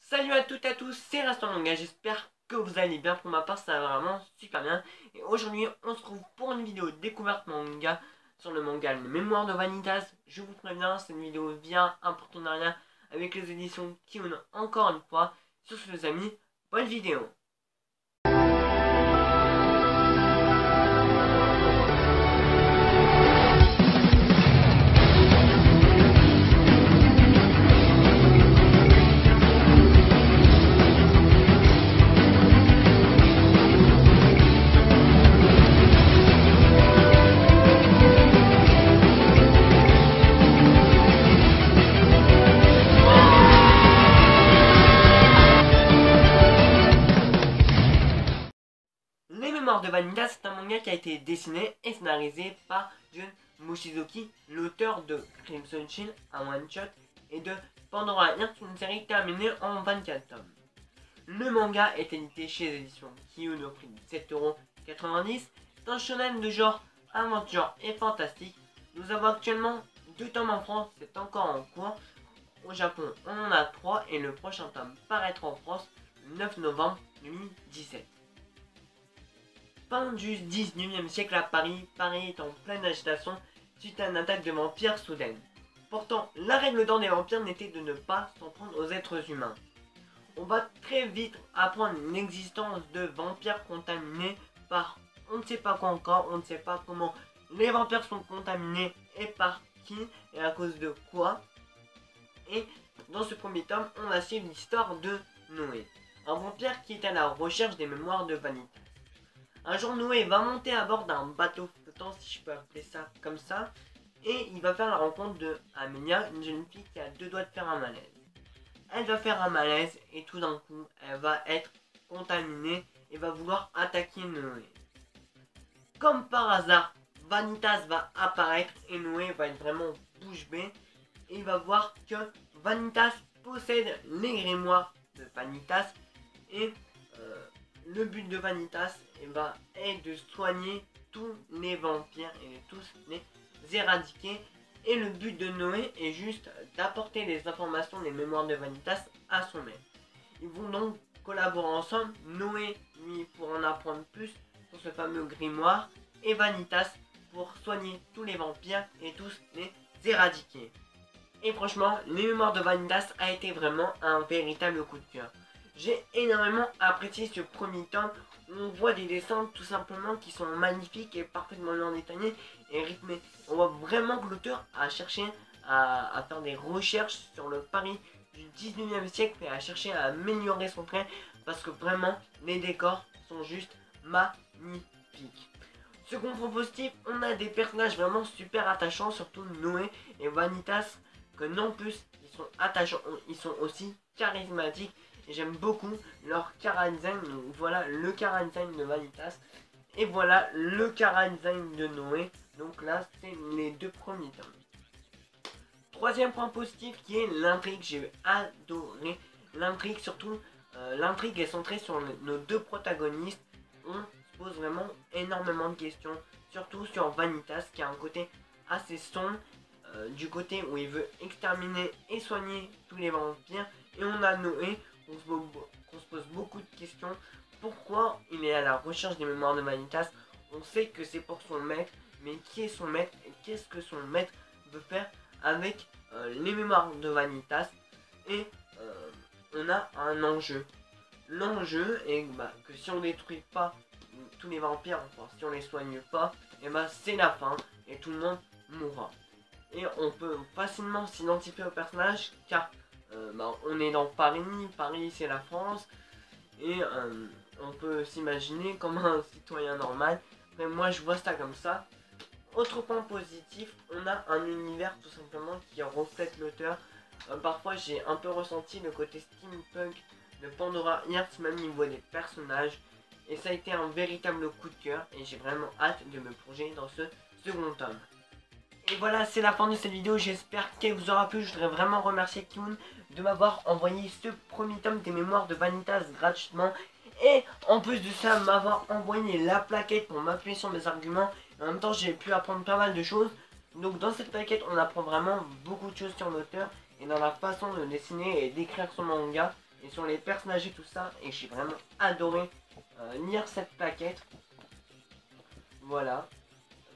Salut à toutes et à tous, c'est Rastor Manga, j'espère que vous allez bien. Pour ma part, ça va vraiment super bien. Et aujourd'hui, on se retrouve pour une vidéo découverte manga sur le manga Les Mémoires de Vanitas. Je vous préviens, cette vidéo vient un partenariat avec les éditions Kiun encore une fois. Sur ce, les amis, bonne vidéo. Les Mémoires de Vanitas, c'est un manga qui a été dessiné et scénarisé par Jun Mochizuki, l'auteur de Crimson Shield, un one-shot, et de Pandora Hearts, une série terminée en 24 tomes. Le manga est édité chez les éditions Kiun au prix de 7,90 €. C'est un shonen de genre aventure et fantastique. Nous avons actuellement 2 tomes en France, c'est encore en cours. Au Japon, on en a 3 et le prochain tome paraîtra en France le 9 novembre 2017. Fin du 19e siècle à Paris, Paris est en pleine agitation suite à une attaque de vampires soudaine. Pourtant, la règle d'or des vampires n'était de ne pas s'en prendre aux êtres humains. On va très vite apprendre l'existence de vampires contaminés par on ne sait pas quoi encore, on ne sait pas comment les vampires sont contaminés et par qui et à cause de quoi. Et dans ce premier tome, on va suivre l'histoire de Noé, un vampire qui est à la recherche des mémoires de Vanitas. Un jour, Noé va monter à bord d'un bateau flottant, si je peux appeler ça comme ça, et il va faire la rencontre de Amelia, une jeune fille qui a 2 doigts de faire un malaise. Elle va faire un malaise et tout d'un coup, elle va être contaminée et va vouloir attaquer Noé. Comme par hasard, Vanitas va apparaître et Noé va être vraiment bouche bée et il va voir que Vanitas possède les grimoires de Vanitas et le but de Vanitas est de soigner tous les vampires et de tous les éradiquer. Et le but de Noé est juste d'apporter les informations des mémoires de Vanitas à son maître. Ils vont donc collaborer ensemble. Noé, lui, pour en apprendre plus sur ce fameux grimoire. Et Vanitas pour soigner tous les vampires et tous les éradiquer. Et franchement, les mémoires de Vanitas a été vraiment un véritable coup de cœur. J'ai énormément apprécié ce premier tome. On voit des dessins tout simplement qui sont magnifiques et parfaitement bien détaillés et rythmés. On voit vraiment que l'auteur a cherché à faire des recherches sur le Paris du 19e siècle et à chercher à améliorer son trait parce que vraiment les décors sont juste magnifiques. Second point positif, on a des personnages vraiment super attachants, surtout Noé et Vanitas, que non plus ils sont attachants, ils sont aussi charismatiques. Et j'aime beaucoup leur chara-design. Donc voilà le chara-design de Vanitas. Et voilà le chara-design de Noé. Donc là, c'est les 2 premiers tomes. Troisième point positif qui est l'intrigue. J'ai adoré l'intrigue. Surtout, l'intrigue est centrée sur nos 2 protagonistes. On se pose vraiment énormément de questions. Surtout sur Vanitas qui a un côté assez sombre. Du côté où il veut exterminer et soigner tous les vampires. Et on a Noé. On se pose beaucoup de questions. Pourquoi il est à la recherche des mémoires de Vanitas? On sait que c'est pour son maître, mais qui est son maître et qu'est-ce que son maître veut faire avec les mémoires de Vanitas? Et on a un enjeu. L'enjeu est que si on détruit pas tous les vampires, enfin si on les soigne pas, et c'est la fin et tout le monde mourra. Et on peut facilement s'identifier au personnage car on est dans Paris, Paris c'est la France, et on peut s'imaginer comme un citoyen normal, mais moi je vois ça comme ça. Autre point positif, on a un univers tout simplement qui reflète l'auteur. Parfois j'ai un peu ressenti le côté steampunk de Pandora Hearts, même niveau des personnages, et ça a été un véritable coup de cœur, et j'ai vraiment hâte de me plonger dans ce second tome. Et voilà, c'est la fin de cette vidéo, j'espère qu'elle vous aura plu. Je voudrais vraiment remercier Kiun de m'avoir envoyé ce premier tome des mémoires de Vanitas gratuitement. Et en plus de ça, m'avoir envoyé la plaquette pour m'appuyer sur mes arguments. Et en même temps, j'ai pu apprendre pas mal de choses. Donc dans cette plaquette, on apprend vraiment beaucoup de choses sur l'auteur et dans la façon de dessiner et d'écrire son manga. et sur les personnages et tout ça. Et j'ai vraiment adoré lire cette plaquette. Voilà.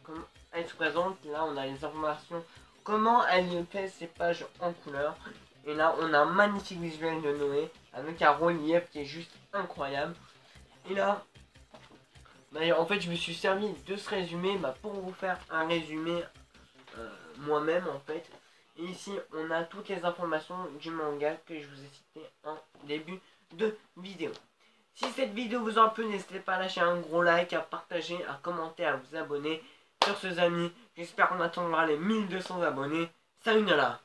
Comme elle se présente, là on a les informations. Comment elle fait ses pages en couleur. Et là on a un magnifique visuel de Noé avec un relief qui est juste incroyable. Et là, bah, en fait je me suis servi de ce résumé pour vous faire un résumé moi-même en fait. Et ici on a toutes les informations du manga que je vous ai cité en début de vidéo. Si cette vidéo vous a plu, n'hésitez pas à lâcher un gros like, à partager, à commenter, à vous abonner. Sur ce amis, j'espère qu'on atteindra les 1200 abonnés. Salut Nala.